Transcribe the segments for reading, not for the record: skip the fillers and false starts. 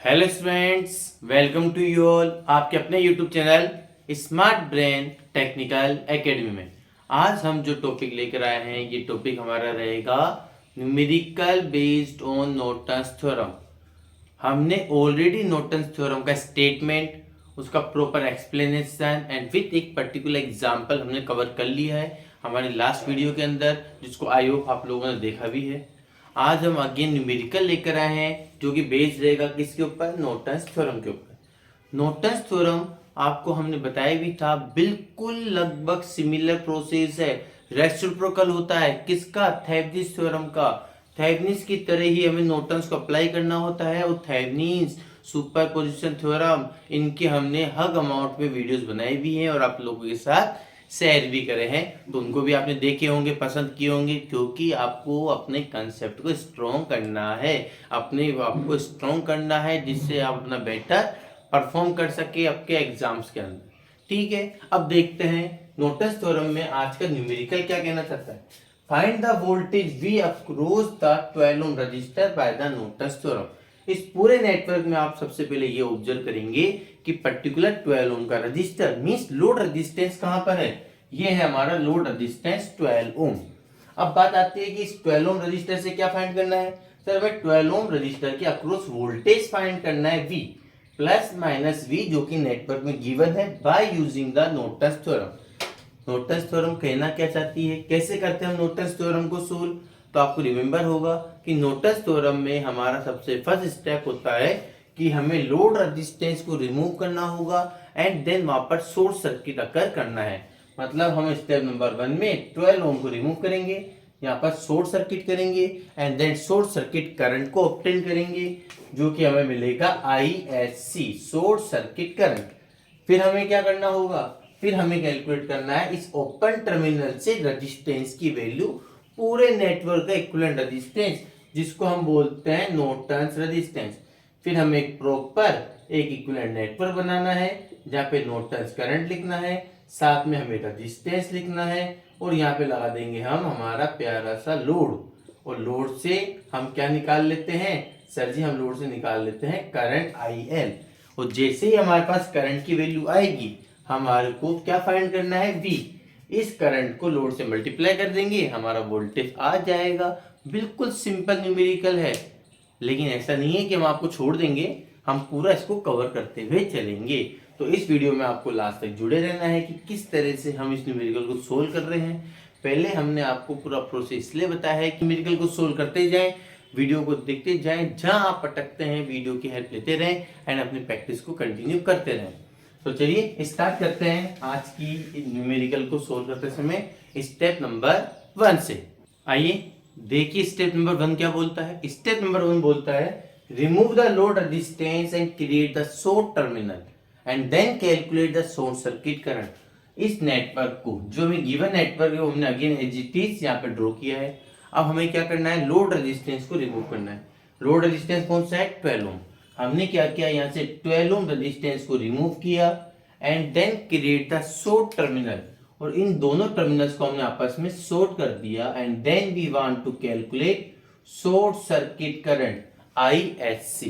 Hello students, welcome to you all आपके अपने YouTube channel Smart Brain Technical Academy में। आज हम जो टॉपिक लेकर आए हैं ये टॉपिक हमारा रहेगा numerical based on Norton's theorem. हमने ऑलरेडी नॉर्टन्स थ्योरम का स्टेटमेंट, उसका प्रॉपर एक्सप्लेनेशन एंड विथ एक पर्टिकुलर एग्जांपल हमने कवर कर लिया है हमारे लास्ट वीडियो के अंदर, जिसको आई होप आप लोगों ने देखा भी है। आज हम अगेन न्यूमेरिकल लेकर आए हैं जो कि बेस्ड रहेगा किसके ऊपर, नॉर्टन्स थ्योरम के ऊपर। नॉर्टन्स थ्योरम आपको हमने बताया भी था, बिल्कुल लगभग सिमिलर प्रोसेस है, रेसिप्रोकल होता है किसका, थेवेनिस थ्योरम का। थेवेनिस की तरह ही हमें नॉर्टन्स को अप्लाई करना होता है और थेवेनिस सुपरपोजिशन थ्योरम इनके हमने हग अमाउंट में वीडियोस बनाए भी हैं और आप लोगों के साथ शेयर भी करे हैं, तो उनको भी आपने देखे होंगे, पसंद किए होंगे, क्योंकि आपको अपने कंसेप्ट को स्ट्रॉन्ग करना है, अपने आपको स्ट्रॉन्ग करना है जिससे आप अपना बेटर परफॉर्म कर सके आपके एग्जाम्स के अंदर। ठीक है, अब देखते हैं नॉर्टन्स थ्योरम में आज का न्यूमेरिकल क्या कहना चाहता है। Find the voltage V across the 12 ohm resistor by the Norton's theorem. इस पूरे नेटवर्क में आप सबसे पहले ये ऑब्जर्व करेंगे कि पर्टिकुलर 12 ओम का रजिस्टर मींस लोड रेजिस्टेंस कहां पर है, ये है हमारा लोड रेजिस्टेंस 12 ओम। अब बात आती है कि इस 12 ओम रजिस्टर से क्या फाइंड करना है। सर हमें 12 ओम रजिस्टर के अक्रॉस वोल्टेज फाइंड करना है V प्लस माइनस V, जो कि नेटवर्क में गिवन है by using the Norton's theorem. Norton's theorem कहना क्या चाहती है, कैसे करते हैं हम नॉर्टन्स थ्योरम को सोल्व, तो आपको रिमेंबर होगा कि नॉर्टन्स थ्योरम में हमारा सबसे फर्स्ट स्टेप होता है कि हमें लोड रेजिस्टेंस को रिमूव करना होगा एंड देन वहां पर शॉर्ट सर्किट अकर करना है। मतलब हम स्टेप नंबर 1 में 12 ओम को रिमूव करेंगे, यहाँ पर शॉर्ट सर्किट करेंगे and then short circuit current को ऑब्टेन करेंगे, जो कि हमें मिलेगा ISC, शॉर्ट सर्किट करंट। फिर हमें क्या करना होगा, फिर हमें कैलकुलेट करना है इस ओपन टर्मिनल से रेजिस्टेंस की वैल्यू, पूरे नेटवर्क का इक्विवेलेंट रेजिस्टेंस, जिसको हम बोलते हैं नॉर्टन्स रेजिस्टेंस। फिर हमें एक प्रॉपर एक इक्विवेलेंट नेटवर्क बनाना है जहाँ पे नॉर्टन्स करंट लिखना है, साथ में हमें रेजिस्टेंस लिखना है और यहाँ पे लगा देंगे हम हमारा प्यारा सा लोड। और लोड से हम क्या निकाल लेते हैं, सर जी हम लोड से निकाल लेते हैं करंट IL। और जैसे ही हमारे पास करंट की वैल्यू आएगी हमारे को क्या फाइंड करना है, V। इस करंट को लोड से मल्टीप्लाई कर देंगे, हमारा वोल्टेज आ जाएगा। बिल्कुल सिंपल न्यूमेरिकल है, लेकिन ऐसा नहीं है कि हम आपको छोड़ देंगे, हम पूरा इसको कवर करते हुए चलेंगे। तो इस वीडियो में आपको लास्ट तक जुड़े रहना है कि किस तरह से हम इस न्यूमेरिकल को सोल्व कर रहे हैं। पहले हमने आपको पूरा प्रोसेस इसलिए बताया है कि न्यूमेरिकल को सोल्व करते जाएं, वीडियो को देखते जाएं, जहां आप अटकते हैं वीडियो की हेल्प लेते रहें एंड अपनी प्रैक्टिस को कंटिन्यू करते रहें। तो चलिए स्टार्ट करते हैं आज की न्यूमेरिकल को सोल्व करते समय स्टेप नंबर 1 से। आइए देखिए स्टेप नंबर 1 क्या बोलता है। स्टेप नंबर 1 बोलता है remove the load resistance and create the short terminal and then calculate the short circuit current. इस नेटवर्क को, जो हमें गिवन नेटवर्क है, वो हमने अगेन एज इट इज यहाँ पे ड्रॉ किया है। अब हमें क्या करना है, लोड रेजिस्टेंस को रिमूव करना है। लोड रेजिस्टेंस कौन सा है, 12 ओम। हमने क्या किया, यहाँ से 12 ओम रेजिस्टेंस को रिमूव किया and then create the short terminal, और इन दोनों टर्मिनल्स को हमने आपस में शॉर्ट कर दिया and then we want to calculate short circuit current ISC।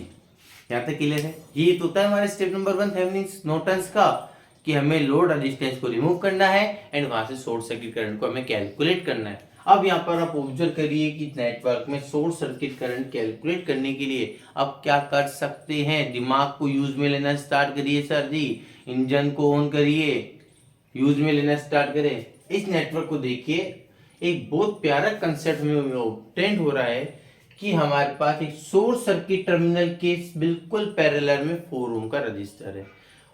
यहाँ तक क्लियर है। ये तो होता है हमारे स्टेप नंबर 1 थेवेनिस नॉर्टन्स का, कि हमें लोड रेजिस्टेंस को रिमूव करना है एंड वहां से शॉर्ट सर्किट करंट को हमें कैलकुलेट करना है। अब यहाँ पर आप ऑब्जर्व करिए कि नेटवर्क में शॉर्ट सर्किट करंट कैलकुलेट करने के लिए अब क्या कर सकते हैं, दिमाग को यूज में लेना स्टार्ट करिए सर जी, इंजन को ऑन करिए, यूज में लेना स्टार्ट करें। इस नेटवर्क को देखिए, एक बहुत प्यारा कंसेप्ट में ऑब्टेन हो रहा है कि हमारे पास एक शॉर्ट सर्किट टर्मिनल के बिल्कुल पैरेलल में 4 ओम का रजिस्टर है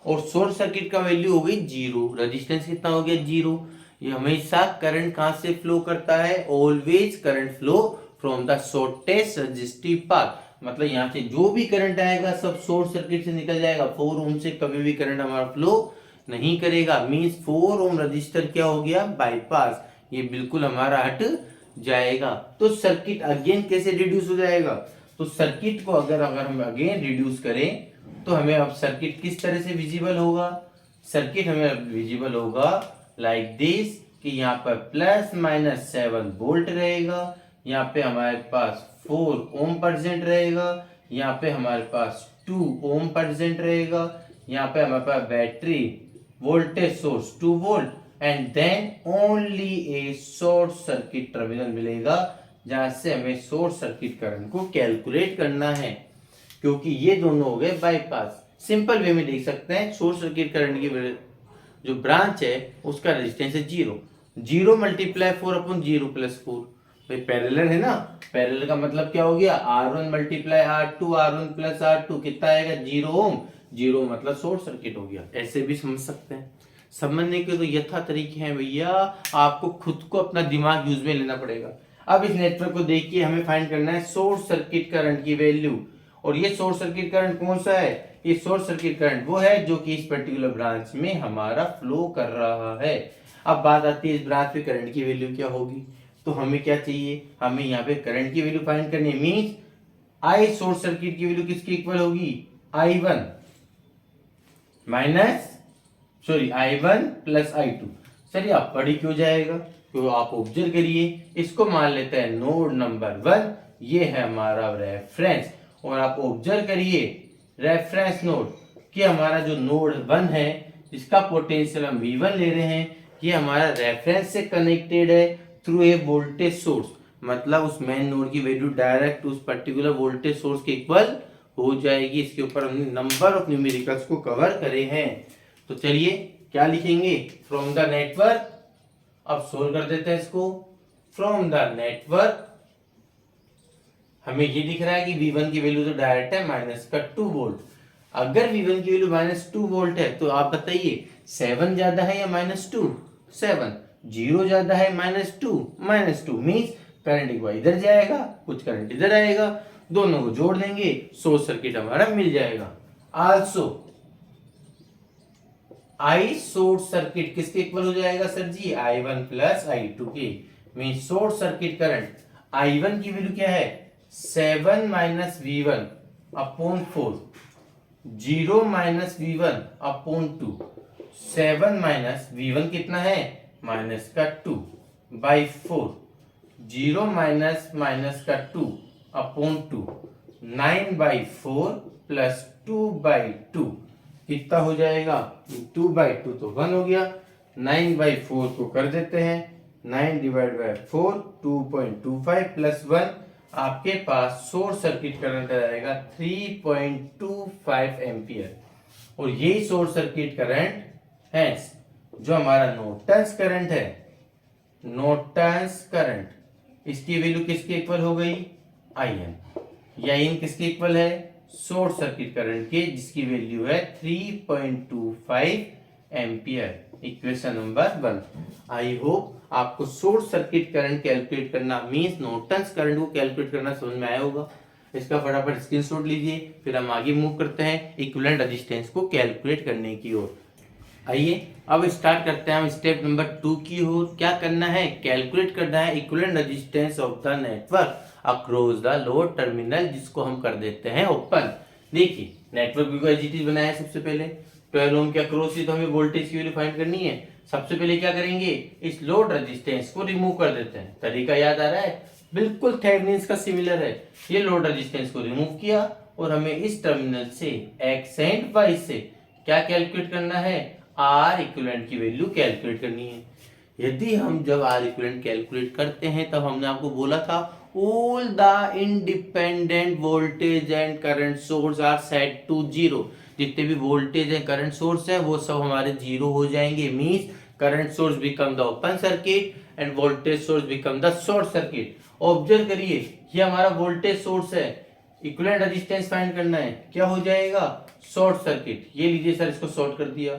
और शॉर्ट सर्किट का वैल्यू हो गई 0, रेजिस्टेंस कितना हो गया 0। ये हमेशा करंट कहां से फ्लो करता है, always current flow from the shortest resistive path. मतलब यहाँ से जो भी करंट आएगा सब शॉर्ट सर्किट से निकल जाएगा, 4 ओम से कभी भी करंट हमारा फ्लो नहीं करेगा। मींस 4 ओम रजिस्टर क्या हो गया, बाईपास, ये बिल्कुल हमारा हट जाएगा। तो सर्किट अगेन कैसे रिड्यूस हो जाएगा, तो सर्किट को अगर हम अगेन रिड्यूस करें तो हमें अब सर्किट किस तरह से विजिबल होगा, सर्किट हमें विजिबल होगा लाइक दिस, कि यहाँ पर प्लस माइनस 7 वोल्ट रहेगा, यहाँ पे हमारे पास 4 ओम परसेंट रहेगा, यहाँ पे हमारे पास 2 ओम प्रेजेंट रहेगा। यहाँ पे हमारे पास battery voltage source 2 volt and then only a short circuit terminal मिलेगा, जहां से हमें शॉर्ट सर्किट करंट को कैलकुलेट करना है, क्योंकि ये दोनों हो गए बाईपास। सिंपल वे में देख सकते हैं, शॉर्ट सर्किट करंट की जो ब्रांच है उसका रेजिस्टेंस है 0, 0 मल्टीप्लाई 4 अपॉन 0 प्लस 4। भाई पैरेलल है ना, पैरेलल का मतलब क्या हो गया, R1 multiply R2, R1 plus R2 कितना आएगा 0 ओम, 0 मतलब शॉर्ट सर्किट हो गया। ऐसे भी समझ सकते हैं। समझने के तो यथा तरीके हैं भैया, आपको खुद को अपना दिमाग यूज में लेना पड़ेगा। अब इस नेटवर्क को देखिए, हमें फाइंड करना है शॉर्ट सर्किट करंट की वैल्यू। और ये शॉर्ट सर्किट करंट कौन सा है, ये शॉर्ट सर्किट करंट वो है जो कि इस पर्टिकुलर ब्रांच में हमारा फ्लो कर रहा है। अब बात आती है इस ब्रांच में करंट की वैल्यू क्या होगी, तो हमें क्या चाहिए, हमें यहाँ पे करंट की वैल्यू फाइंड करनी है। मींस आई शॉर्ट सर्किट की वैल्यू किसकी इक्वल होगी, I1 minus I1 plus I2। चलिए आप पढ़ी क्यों जाएगा, तो आप ऑब्जर्व करिए, इसको मान लेते हैं नोड नंबर 1, ये है हमारा रेफरेंस। और आप ऑब्जर्व करिए रेफरेंस नोड कि हमारा जो नोड 1 है जिसका पोटेंशियल हम V1 ले रहे हैं, ये हमारा रेफरेंस से कनेक्टेड है थ्रू ए वोल्टेज सोर्स। मतलब उस मेन नोड की वैल्यू डायरेक्ट उस पर्टिकुलर वोल्टेज सोर्स के इक्वल हो जाएगी। इसके ऊपर हमने नंबर ऑफ न्यूमेरिकल्स को कवर करे हैं। तो चलिए क्या लिखेंगे, फ्रॉम द नेटवर्क। अब सोल्व कर देते हैं इसको। फ्रॉम द नेटवर्क हमें ये दिख रहा है कि V1 की वैल्यू तो डायरेक्ट है माइनस का 2 वोल्ट। अगर V1 की वैल्यू माइनस 2 वोल्ट है तो आप बताइए 7 ज्यादा है या माइनस 2, 7, 0 ज्यादा है माइनस 2 मीन्स करंट एक बार इधर जाएगा, कुछ करंट इधर आएगा, दोनों को जोड़ देंगे, शॉर्ट सर्किट हमारा मिल जाएगा। आल्सो आई शॉर्ट सर्किट किसके इक्वल हो जाएगा सर जी, I1 प्लस I2 के। Mean short circuit current I1 की वैल्यू क्या है, 7 minus V1 upon 4, 0 minus V1 upon 2, 7 minus V1 कितना है माइनस का 2 बाई 4, 0 माइनस माइनस का 2 अपॉन 2, 9 बाई 4 प्लस 2 बाई 2 कितना हो जाएगा, 2 बाई 2 तो 1 हो गया। 9 बाई 4 को कर देते हैं, 9 डिवाइड बाई 4 2.25 प्लस 1, आपके पास शॉर्ट सर्किट करंट आएगा 3.25 एम्पियर। और यही शॉर्ट सर्किट करंट है जो हमारा नॉर्टन्स करंट है। नॉर्टन्स करंट, इसकी वैल्यू किसके इक्वल हो गई, IN। या IN किसके इक्वल है, शॉर्ट सर्किट करंट के, जिसकी वैल्यू है 3.25 ampere. Equation number 1। I hope आपको शॉर्ट सर्किट करंट कैलकुलेट करना मींस नॉर्टन्स करंट को कैलकुलेट करना समझ में आया होगा। इसका फटाफट स्क्रीनशॉट लीजिए, फिर हम आगे मूव करते हैं इक्विवेलेंट रेजिस्टेंस को कैलकुलेट करने की ओर। आइए अब स्टार्ट करते हैं हम स्टेप नंबर 2 की ओर। क्या करना है, कैलकुलेट करना है equivalent resistance of the network across the load terminal, जिसको हम कर देते हैं ओपन। देखिए नेटवर्क को एज इट इज बनाया है। सबसे पहले 12 ओम के अक्रॉस से तो हमें वोल्टेज की वैल्यू फाइंड करनी है। सबसे पहले क्या करेंगे, इस लोड रेजिस्टेंस को रिमूव कर देते हैं। तरीका याद आ रहा है, बिल्कुल थेवेनिन का सिमिलर है। ये लोड रेजिस्टेंस को रिमूव किया और हमें इस टर्मिनल से एक्स एंड वाई से क्या कैलकुलेट करना है, आर इक्विवेलेंट की वैल्यू कैलकुलेट करनी है। यदि हम जब आर इक्विवेलेंट कैलकुलेट करते हैं तब हमने आपको बोला था all the independent voltage and current source are set to 0। जितने भी वोल्टेज एंड करंट सोर्स है वो सब हमारे 0 हो जाएंगे। Means current source become the open circuit end voltage source become the short circuit. Observe करिए, ये हमारा वोल्टेज सोर्स है, इक्विवेलेंट रेजिस्टेंस फाइंड करना है, क्या हो जाएगा, शॉर्ट सर्किट। ये लीजिए सर, इसको शॉर्ट कर दिया।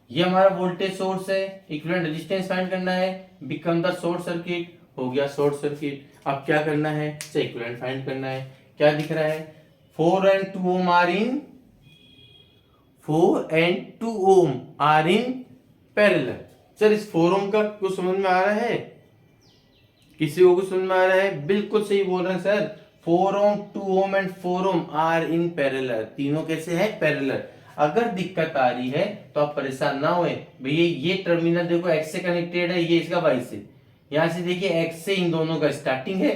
ये हमारा वोल्टेज सोर्स है, इक्विवेलेंट रेजिस्टेंस फाइंड करना है, बिकम द शॉर्ट सर्किट, हो गया शॉर्ट सर्किट। अब क्या करना है, इक्विवेलेंट फाइंड करना है। क्या दिख रहा है, 4 and 2 ohm are in 4 and 2 ohm are in parallel। Sir इस 4 ohm का कुछ समझ में आ रहा है, किसी को कुछ समझ में आ रहा है, बिल्कुल सही बोल रहे हैं sir. 4 ohm 2 ohm and 4 ohm are in parallel, तीनों कैसे है, पैरेलल। अगर दिक्कत आ रही है तो आप परेशान ना होए भैया, ये टर्मिनल देखो एक्स से कनेक्टेड है, ये इसका वाई से। यहां से देखिए एक्स से इन दोनों का स्टार्टिंग है,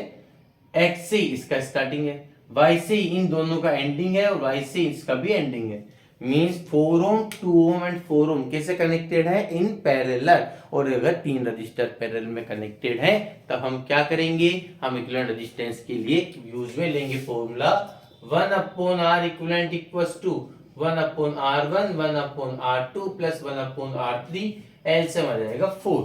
एक्स से इसका स्टार्टिंग है, Y से इन दोनों का एंडिंग है और Y से इसका भी एंडिंग है। मीन्स 4 ओम 2 ओम एंड 4 ओम कैसे कनेक्टेड है? In parallel. और अगर 3 रजिस्टर पैरेलल में कनेक्टेड है तब हम क्या करेंगे? हम इक्विवेलेंट रेजिस्टेंस के लिए यूज में लेंगे formula 1/R equivalent equals to 1/R1 1/R2 plus 1/R3। LCM आ जाएगा 4।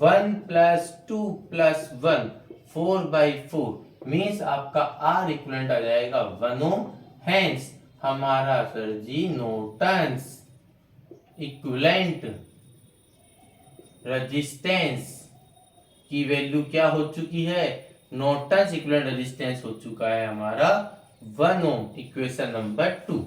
1 + 2 + 1 4/4 मीन्स आपका R इक्विवेलेंट आ जाएगा 1 ओम। हेंस हमारा sir ji Norton's equivalent resistance की वैल्यू क्या हो चुकी है? नॉर्टन्स इक्विवेलेंट रेजिस्टेंस हो चुका है हमारा 1 ohm. Equation number 2।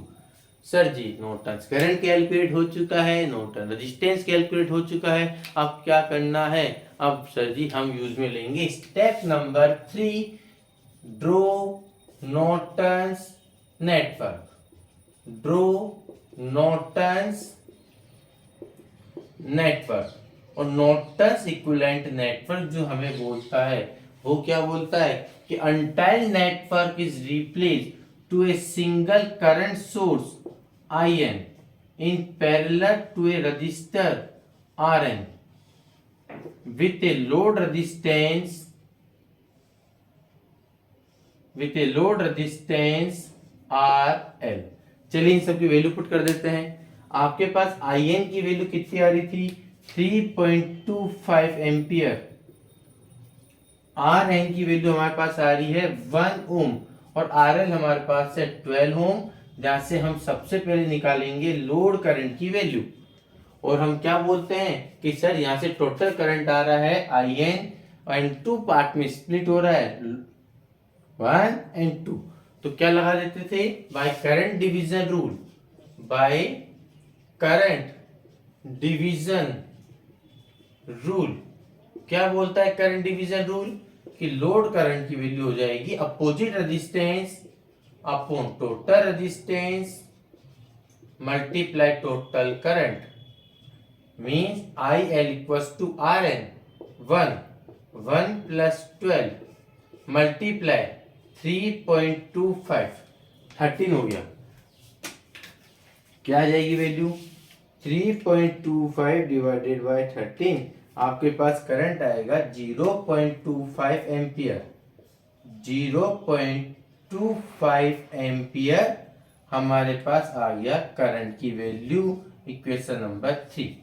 Sir ji Norton's current calculate हो चुका है, नॉर्टन रेजिस्टेंस कैलकुलेट हो चुका है। अब क्या करना है? अब सर जी हम यूज में लेंगे step number 3, draw Norton's network. Draw Norton's network. और नॉर्टन्स इक्विवेलेंट नेटवर्क जो हमें बोलता है वो क्या बोलता है कि until network is replaced to a single current source IN in parallel to a resistor RN with a load resistance RL। चलिए इन सब की वैल्यू पुट कर देते हैं। आपके पास IN की वैल्यू कितनी आ रही थी? 3.25 एम्पियर। RN की वैल्यू हमारे पास आ रही है 1 ओम और RL हमारे पास है 12 ओम। जहां से हम सबसे पहले निकालेंगे लोड करंट की वैल्यू। और हम क्या बोलते हैं कि सर यहां से टोटल करंट आ रहा है IN एंड 2 पार्ट में स्प्लिट हो रहा है 1 एंड 2। तो क्या लगा देते थे? By current division rule. By current division rule क्या बोलता है करंट डिवीजन रूल? कि लोड करंट की वैल्यू हो जाएगी opposite resistance upon total resistance multiply total current. Means IL equals to RN 1 + 12 multiply 3.25 13 हो गया। क्या आ जाएगी वैल्यू? 3.25 divided by 13। आपके पास करंट आएगा 0.25 एम्पियर। 0.25 एम्पियर हमारे पास आ गया करंट की वैल्यू। Equation number 3।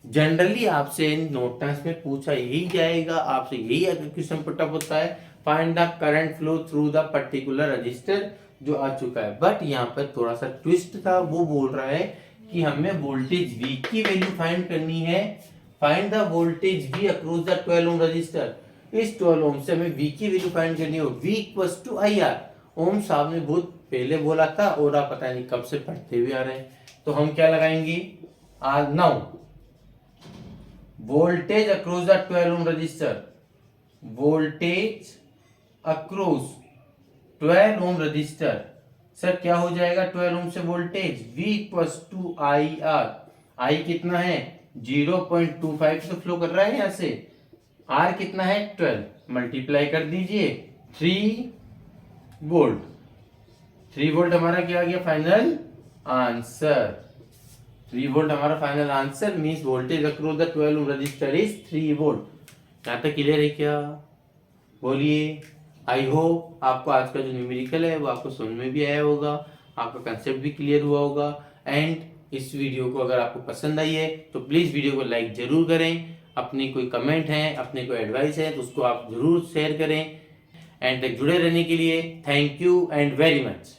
जनरली आपसे नोट्स में पूछा यही जाएगा, आपसे यही अगर क्वेश्चन पुटअप होता है, find the current flow through the particular register, जो आ चुका है। बट यहाँ पर थोड़ा सा ट्विस्ट था, वो बोल रहा है कि हमें वोल्टेज V की वैल्यू फाइंड करनी है। Find the voltage V across the 12 ohm resistor. इस 12 ओम से हमें V की वैल्यू फाइंड करनी है। V equals to IR। Ohm साहब ने बहुत पहले बोला था और आप पता नहीं कब से पढ़ते हुए आ रहे हैं। तो हम क्या लगाएंगे? Now voltage across the 12 ohm resistor. Voltage across 12 ohm resistor. Sir क्या हो जाएगा 12 ओम से voltage? V equals to IR। I कितना है? 0.25 तो फ्लो कर रहा है यहाँ से। R कितना है? 12। मल्टीप्लाई कर दीजिए 3 वोल्ट। 3 वोल्ट हमारा क्या आ गया फाइनल आंसर? 3 वोल्ट हमारा final answer means voltage across the 12 ohm resistor is 3 volt. यहाँ तक क्लियर है क्या? बोलिए। आई होप आपको आज का जो न्यूमेरिकल है वो आपको समझ में भी आया होगा, आपका कंसेप्ट भी क्लियर हुआ होगा। एंड इस वीडियो को अगर आपको पसंद आई है तो प्लीज़ वीडियो को लाइक जरूर करें। अपनी कोई कमेंट है, अपनी कोई एडवाइस है तो उसको आप जरूर शेयर करें। एंड तक जुड़े रहने के लिए thank you and very much.